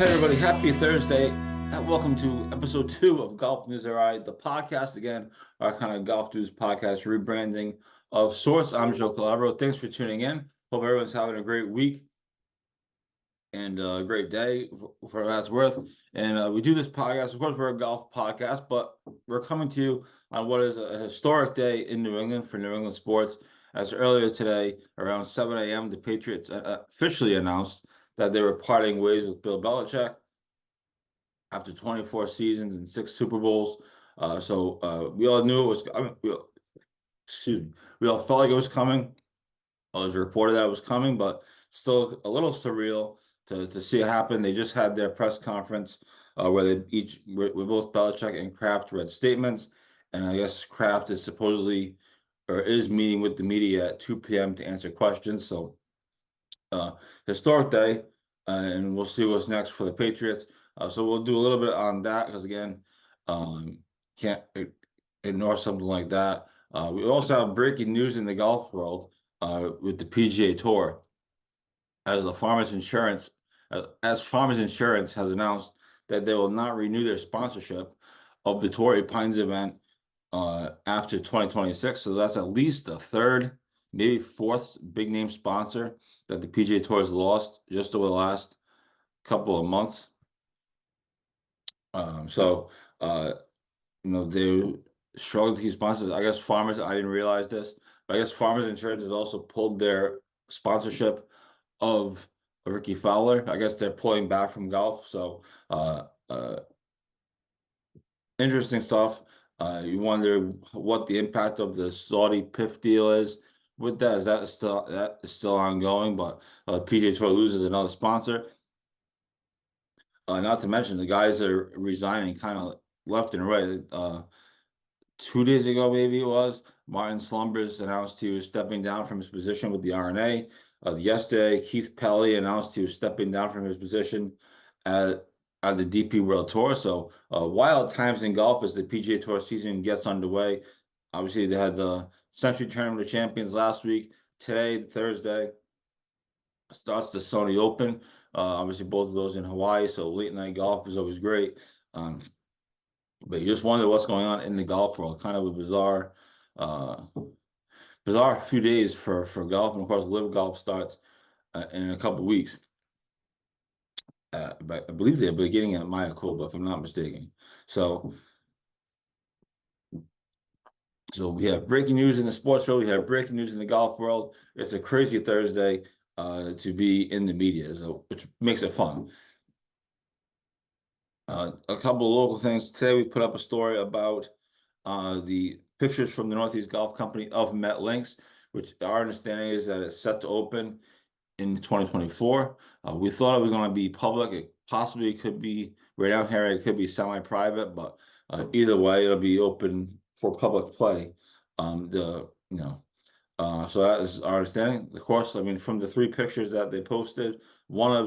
Hey everybody, happy Thursday, and welcome to episode 2 of GolfNewsRI, the podcast. Again, our kind of golf news podcast rebranding of sorts. I'm Joe Calabro. Thanks for tuning in. Hope everyone's having a great week and a great day for what that's worth. And we do this podcast. Of course, we're a golf podcast, but we're coming to you on what is a historic day in New England for New England sports. As earlier today, around 7 a.m., the Patriots officially announced that they were parting ways with Bill Belichick after 24 seasons and 6 Super Bowls. We all knew it was. We all felt like it was coming. It was reported that it was coming, but still a little surreal to see it happen. They just had their press conference where both Belichick and Kraft read statements, and I guess Kraft is supposedly or is meeting with the media at 2 p.m. to answer questions. So, historic day, and we'll see what's next for the Patriots. So we'll do a little bit on that because again, can't ignore something like that. We also have breaking news in the golf world with the PGA Tour, as Farmers Insurance has announced that they will not renew their sponsorship of the Torrey Pines event after 2026. So that's at least a third, maybe fourth big name sponsor that the PGA Tour has lost just over the last couple of months. They struggled to keep sponsors. I guess Farmers, I didn't realize this, but I guess Farmers Insurance has also pulled their sponsorship of Ricky Fowler. I guess they're pulling back from golf. So, interesting stuff. You wonder what the impact of the Saudi PIF deal is with that. That is still ongoing, but PGA Tour loses another sponsor. Not to mention the guys are resigning kind of left and right. 2 days ago, maybe it was, Martin Slumbers announced he was stepping down from his position with the R&A. Yesterday, Keith Pelley announced he was stepping down from his position at the DP World Tour. So wild times in golf as the PGA Tour season gets underway. Obviously, they had the Century Tournament of Champions last week. Today, Thursday, starts the Sony Open. Obviously, both of those in Hawaii, so late night golf is always great. But you just wonder what's going on in the golf world. Kind of a bizarre few days for golf, and of course, Live Golf starts in a couple of weeks. But I believe they're beginning at Mayakoba, if I'm not mistaken. So we have breaking news in the sports world. We have breaking news in the golf world. It's a crazy Thursday to be in the media, so which makes it fun. A couple of local things. Today we put up a story about the pictures from the Northeast Golf Company of Met Links, which our understanding is that it's set to open in 2024. We thought it was going to be public. It possibly could be right down here. It could be semi-private, but either way, it'll be open for public play. So that is our understanding. Of course, I mean, from the 3 pictures that they posted, one of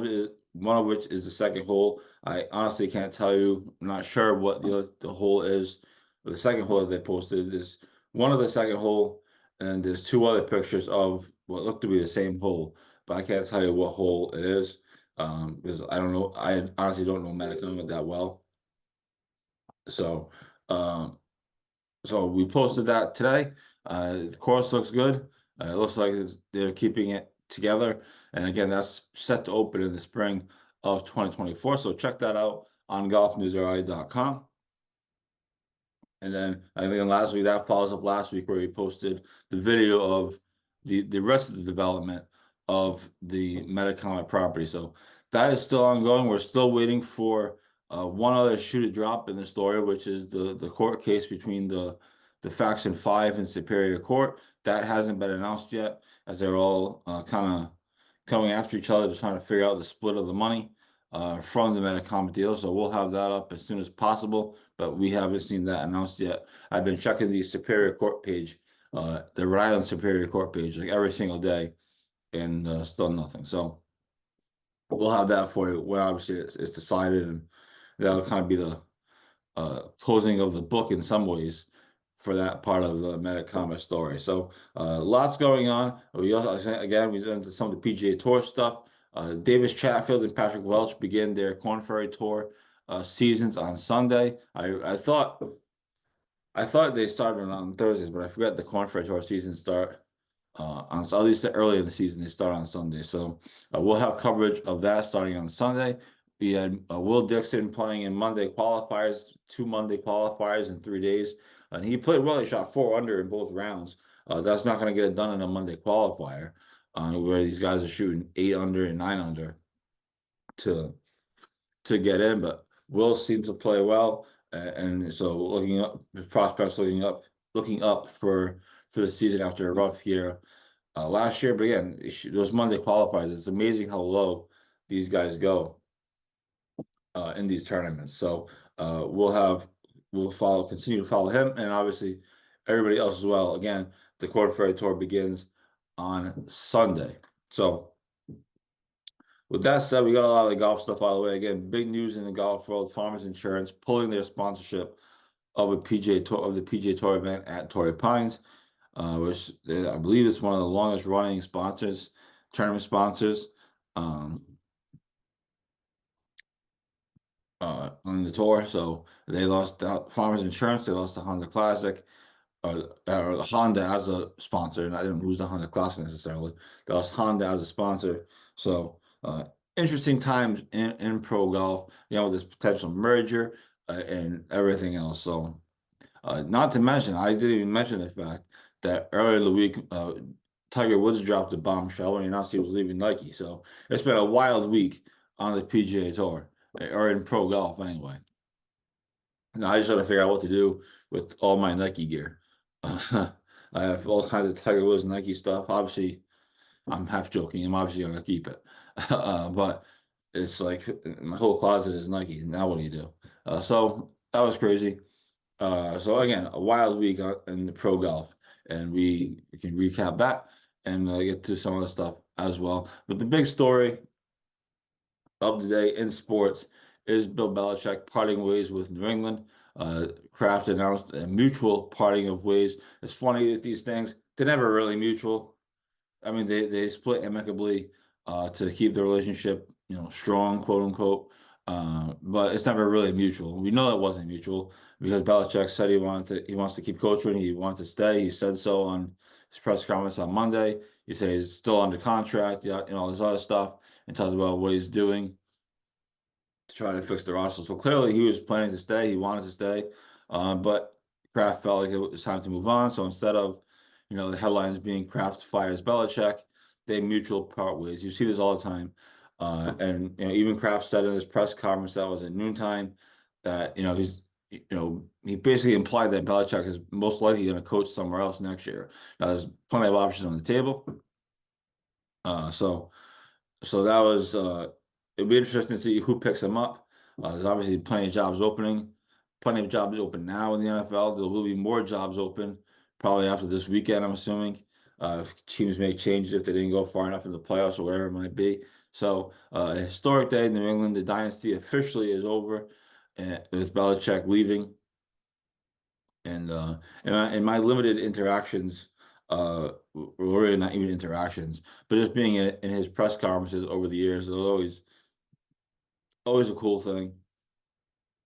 which is the second hole. I honestly can't tell you. I'm not sure what the hole is. But the second hole that they posted is one of the second hole, and there's 2 other pictures of what look to be the same hole, but I can't tell you what hole it is because I don't know. I honestly don't know Metacomet that well. So we posted that today. The course looks good. It looks like they're keeping it together. And again, that's set to open in the spring of 2024. So check that out on golfnewsri.com. And then I think last week, that follows up last week where we posted the video of the rest of the development of the Metacomet property. So that is still ongoing. We're still waiting for one other shoe to drop in the story, which is the court case between the Faction 5 and Superior Court. That hasn't been announced yet, as they're all kind of coming after each other to trying to figure out the split of the money from the Metacomet deal. So we'll have that up as soon as possible, but we haven't seen that announced yet. I've been checking the Superior Court page, the Rhode Island Superior Court page, like every single day, and still nothing. So we'll have that for you when obviously it's decided, and that'll kind of be the closing of the book in some ways for that part of the Metacomet story. So lots going on. We also, again, we into some of the PGA Tour stuff. Davis Chatfield and Patrick Welch begin their Korn Ferry Tour seasons on Sunday. I thought they started on Thursdays, but I forgot the Korn Ferry Tour season start on, so at least early in the season they start on Sunday. So we'll have coverage of that starting on Sunday. We had Will Dixon playing in Monday qualifiers, 2 Monday qualifiers in 3 days, and he played well. He shot 4 under in both rounds. That's not going to get it done in a Monday qualifier, where these guys are shooting 8 under and 9 under to get in. But Will seems to play well, and so looking up prospects, looking up for the season after a rough year last year. But again, those Monday qualifiers, it's amazing how low these guys go in these tournaments. So we'll continue to follow him, and obviously everybody else as well. Again, the Korn Ferry Tour begins on Sunday. So with that said, we got a lot of the golf stuff out of the way. Again, big news in the golf world: Farmers Insurance pulling their sponsorship of the PGA Tour event at Torrey Pines, which I believe is one of the longest running tournament sponsors. On the tour. So they lost Farmers Insurance, they lost the Honda Classic, or Honda as a sponsor. And I didn't lose the Honda Classic necessarily. They lost Honda as a sponsor. So interesting times in pro golf, with this potential merger and everything else. So not to mention, I didn't even mention the fact that earlier in the week, Tiger Woods dropped a bombshell when he announced he was leaving Nike. So it's been a wild week on the PGA Tour, or in pro golf anyway. Now I just trying to figure out what to do with all my Nike gear. I have all kinds of Tiger Woods Nike stuff. Obviously, I'm half joking. I'm obviously going to keep it. But it's like my whole closet is Nike. Now what do you do? So that was crazy. So again, a wild week in the pro golf, and we can recap that and get to some other stuff as well. But the big story of the day in sports is Bill Belichick parting ways with New England. Kraft announced a mutual parting of ways. It's funny that these things, they're never really mutual. I mean, they split amicably to keep the relationship, strong, quote unquote. But it's never really mutual. We know it wasn't mutual because Belichick said he wants to keep coaching. He wants to stay. He said so on his press conference on Monday. He said he's still under contract, all this other stuff, and talked about what he's doing to try to fix the roster. So clearly he was planning to stay. He wanted to stay, but Kraft felt like it was time to move on. So instead of, the headlines being Kraft fires Belichick, they mutual part ways. You see this all the time. And even Kraft said in his press conference that was at noontime that he basically implied that Belichick is most likely going to coach somewhere else next year. Now there's plenty of options on the table. So that was it'd be interesting to see who picks him up. There's obviously plenty of jobs open now in the NFL. There will be more jobs open probably after this weekend, I'm assuming. If teams make changes, if they didn't go far enough in the playoffs or whatever it might be. So a historic day in New England. The dynasty officially is over, with Belichick leaving. And in my limited interactions, or really not even interactions, but just being in his press conferences over the years, it was always a cool thing.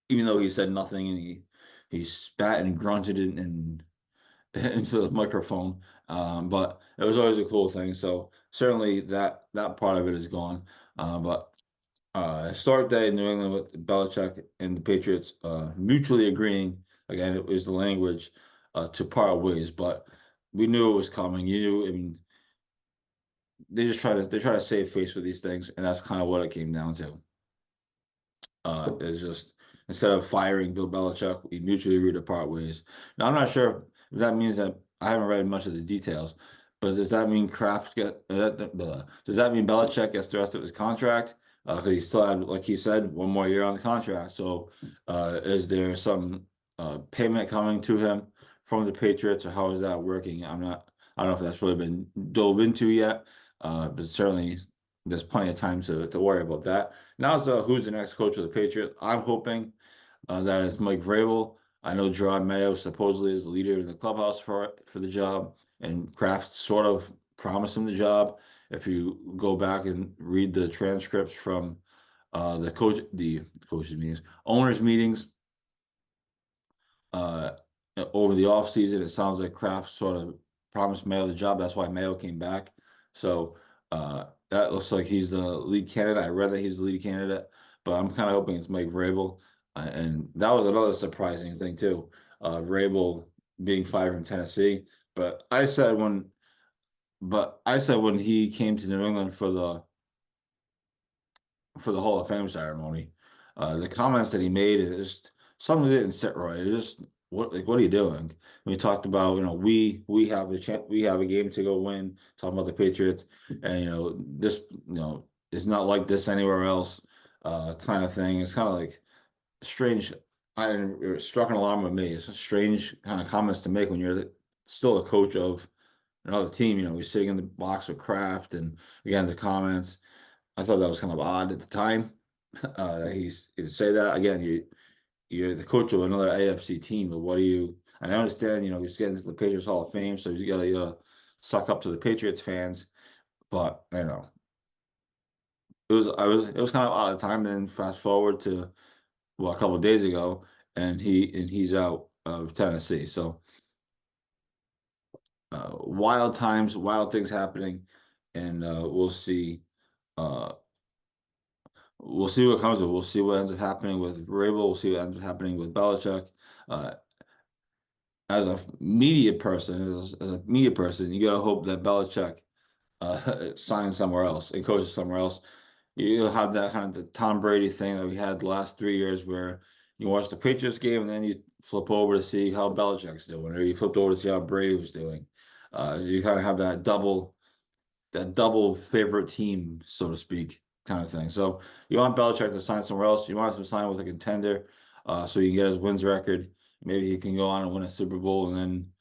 Even though he said nothing and he spat and grunted and into the microphone, but it was always a cool thing. So certainly that part of it is gone. But start day in New England with Belichick and the Patriots mutually agreeing. Again, it was the language to part ways, but we knew it was coming. You knew. I mean, they try to save face with these things, and that's kind of what it came down to. Is just instead of firing Bill Belichick, we mutually agreed to part ways. Now, I'm not sure if that means that I haven't read much of the details, but does that mean Kraft does that mean Belichick gets the rest of his contract? Because he still had, like he said, one more year on the contract. So, is there some payment coming to him from the Patriots, or how is that working? I don't know if that's really been dove into yet, but certainly there's plenty of time to worry about that. Now, who's the next coach of the Patriots? I'm hoping that it's Mike Vrabel. I know Gerard Mayo supposedly is the leader in the clubhouse for the job, and Kraft sort of promised him the job. if you go back and read the transcripts from the coaches meetings, owners meetings, uh, over the offseason, it sounds like Kraft sort of promised Mayo the job. That's why Mayo came back. So that looks like he's the lead candidate. I read that he's the lead candidate, but I'm kind of hoping it's Mike Vrabel. And that was another surprising thing too. Vrabel being fired from Tennessee. But I said when he came to New England for the Hall of Fame ceremony, the comments that he made, it just something didn't sit right. It just what are you doing? We talked about, we have we have a game to go win, talking about the Patriots, and this, it's not like this anywhere else, kind of thing. It's kind of like strange. It struck an alarm with me. It's a strange kind of comments to make when you're still a coach of another team. He's sitting in the box with Kraft, and again the comments. I thought that was kind of odd at the time. He would say that again. You're the coach of another AFC team, but what do you? And I understand, he's getting to the Patriots Hall of Fame, so he's got to suck up to the Patriots fans. But it was kind of odd at the time. Then fast forward to a couple of days ago, and he's out of Tennessee. So wild times, wild things happening, and Uh, we'll see what comes of it. We'll see what ends up happening with Vrabel. We'll see what ends up happening with Belichick. Uh, as a media person, you gotta hope that Belichick signs somewhere else and coaches somewhere else. You'll have that kind of the Tom Brady thing that we had the last 3 years, where you watch the Patriots game and then you flip over to see how Belichick's doing, or you flipped over to see how Brady was doing. You kind of have that double favorite team, so to speak, kind of thing. So you want Belichick to sign somewhere else. You want him to sign with a contender, so you can get his wins record. Maybe he can go on and win a Super Bowl, and then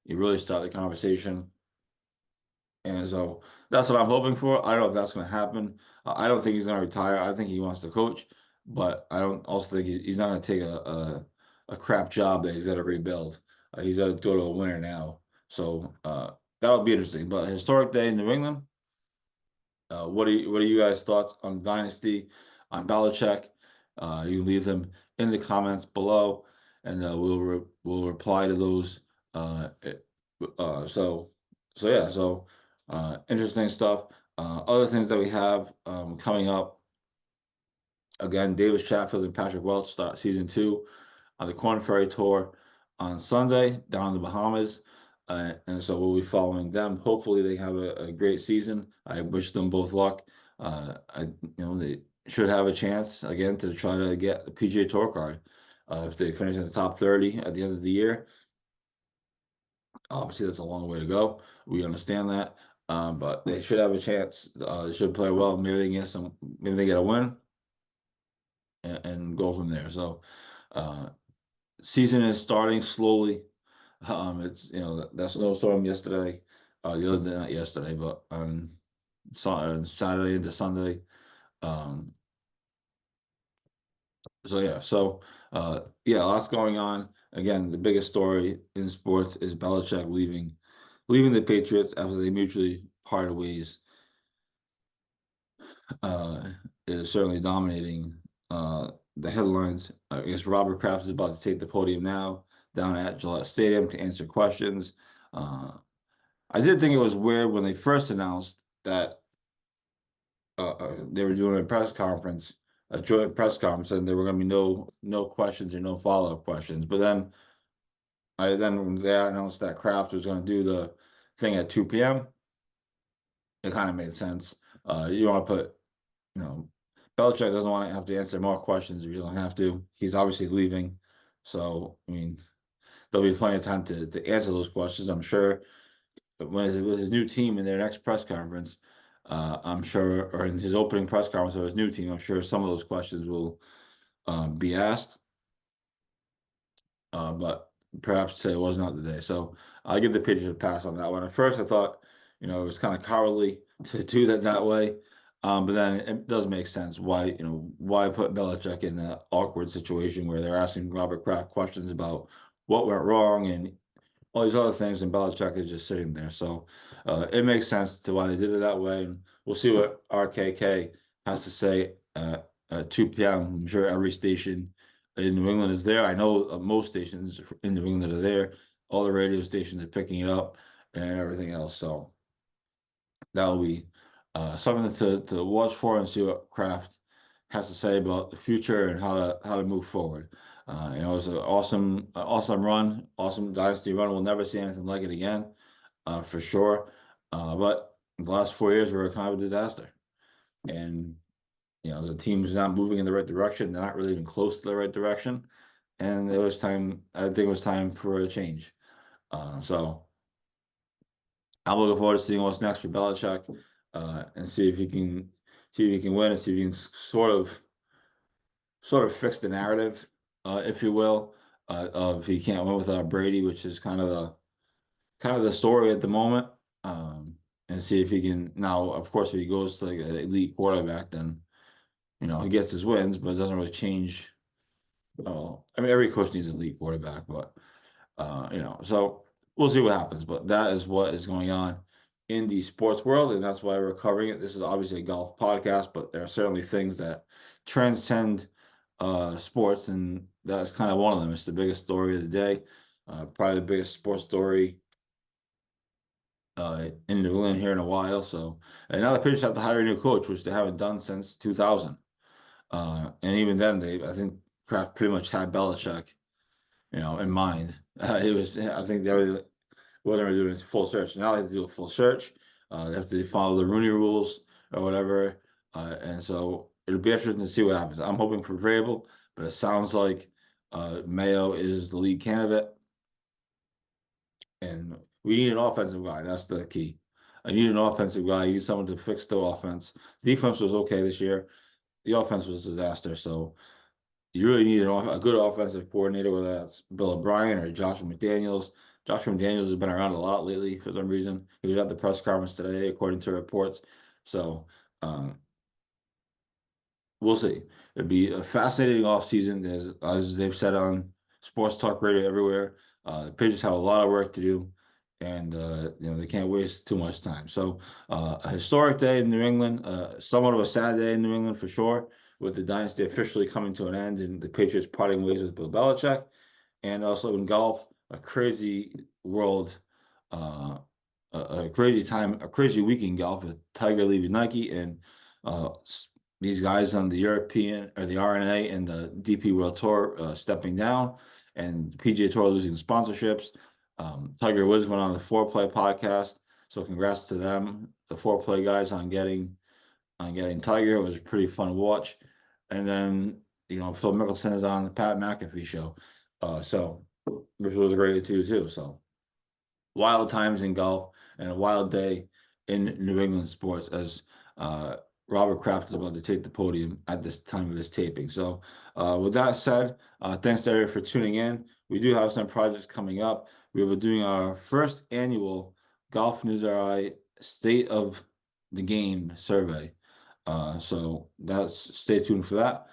you really start the conversation. And so that's what I'm hoping for. I don't know if that's going to happen. I don't think he's going to retire. I think he wants to coach, but I don't also think he's not going to take a crap job that he's got to rebuild. He's got to go to a winner now. So that would be interesting. But a historic day in New England. What are you guys' thoughts on Dynasty, on Belichick? You can leave them in the comments below, and we'll reply to those. So yeah, interesting stuff. Other things that we have coming up. Again, Davis Chatfield and Patrick Welch start season 2 on the Korn Ferry Tour on Sunday down in the Bahamas. And so we'll be following them. Hopefully they have a great season. I wish them both luck. They should have a chance again to try to get the PGA Tour card. If they finish in the top 30 at the end of the year, obviously that's a long way to go. We understand that. But they should have a chance. They should play well. Maybe they get a win and go from there. So season is starting slowly. It's that snowstorm yesterday, the other day, not yesterday, but on Saturday into Sunday. Um, yeah, lots going on. Again, the biggest story in sports is Belichick leaving the Patriots after they mutually parted ways. Is certainly dominating the headlines. I guess Robert Kraft is about to take the podium now down at Gillette Stadium to answer questions. I did think it was weird when they first announced that they were doing a joint press conference, and there were going to be no questions or no follow-up questions. But then when they announced that Kraft was going to do the thing at 2 p.m., it kind of made sense. You want to put, Belichick doesn't want to have to answer more questions if he doesn't have to. He's obviously leaving. So, I mean, there'll be plenty of time to answer those questions, I'm sure. With his new team in their next press conference, I'm sure, or in his opening press conference of his new team, I'm sure some of those questions will be asked. But perhaps today was not the day. So I give the Patriots a pass on that one. At first, I thought, it was kind of cowardly to do that way. But then it does make sense why put Belichick in that awkward situation where they're asking Robert Kraft questions about what went wrong, and all these other things, and Belichick is just sitting there. So it makes sense to why they did it that way. And we'll see what RKK has to say at 2 p.m. I'm sure every station in New England is there. I know most stations in New England are there. All the radio stations are picking it up and everything else. So that'll be something to watch for and see what Kraft has to say about the future and how to move forward. It was an awesome run, awesome dynasty run. We'll never see anything like it again, for sure. But the last 4 years were kind of a disaster, and the team is not moving in the right direction. They're not really even close to the right direction, and it was time. I think it was time for a change. So I'm looking forward to seeing what's next for Belichick, and see if he can win and see if he can sort of fix the narrative, if you will, of he can't win without Brady, which is kind of the story at the moment. And see if he can now. Of course, if he goes to like an elite quarterback, then he gets his wins, but it doesn't really change. I mean, every coach needs an elite quarterback, but so we'll see what happens. But that is what is going on in the sports world, and that's why we're covering it. This is obviously a golf podcast, but there are certainly things that transcend sports, and that's kind of one of them. It's the biggest story of the day, probably the biggest sports story in New England here in a while. So, and now the Patriots have to hire a new coach, which they haven't done since 2000. And even then, I think Kraft pretty much had Belichick, in mind. I think they really wasn't really doing a full search. Now they have to do a full search. They have to follow the Rooney rules or whatever. And so it'll be interesting to see what happens. I'm hoping for Vrabel, but it sounds like Mayo is the lead candidate. And we need an offensive guy. That's the key. I need an offensive guy. You need someone to fix the offense. Defense was okay this year. The offense was a disaster. So you really need a good offensive coordinator, whether that's Bill O'Brien or Josh McDaniels. Josh McDaniels has been around a lot lately for some reason. He was at the press conference today, according to reports. So we'll see. It'd be a fascinating offseason, as they've said on sports talk radio everywhere. The Patriots have a lot of work to do, and they can't waste too much time. So a historic day in New England, somewhat of a sad day in New England for sure, with the dynasty officially coming to an end and the Patriots parting ways with Bill Belichick, and also in golf, a crazy world. A crazy time, a crazy week in golf with Tiger leaving Nike and these guys on the European or the R&A and the DP World Tour stepping down, and PGA Tour losing sponsorships. Tiger Woods went on the Foreplay podcast, so congrats to them, the Foreplay guys, on getting Tiger. It was a pretty fun to watch. And then Phil Mickelson is on the Pat McAfee show, so which was great too. So wild times in golf and a wild day in New England sports as Robert Kraft is about to take the podium at this time of this taping. So with that said, thanks to everyone for tuning in. We do have some projects coming up. We will be doing our first annual GolfNewsRI State of the Game survey. So stay tuned for that.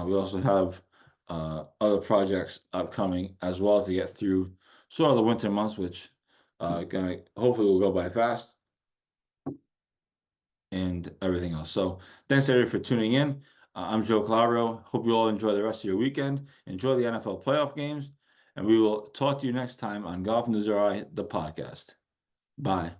We also have other projects upcoming as well to get through sort of the winter months, which hopefully will go by fast, and everything else. So thanks everybody for tuning in. I'm Joe Calabro. Hope you all enjoy the rest of your weekend. Enjoy the NFL playoff games, and we will talk to you next time on GolfNewsRI, the podcast. Bye.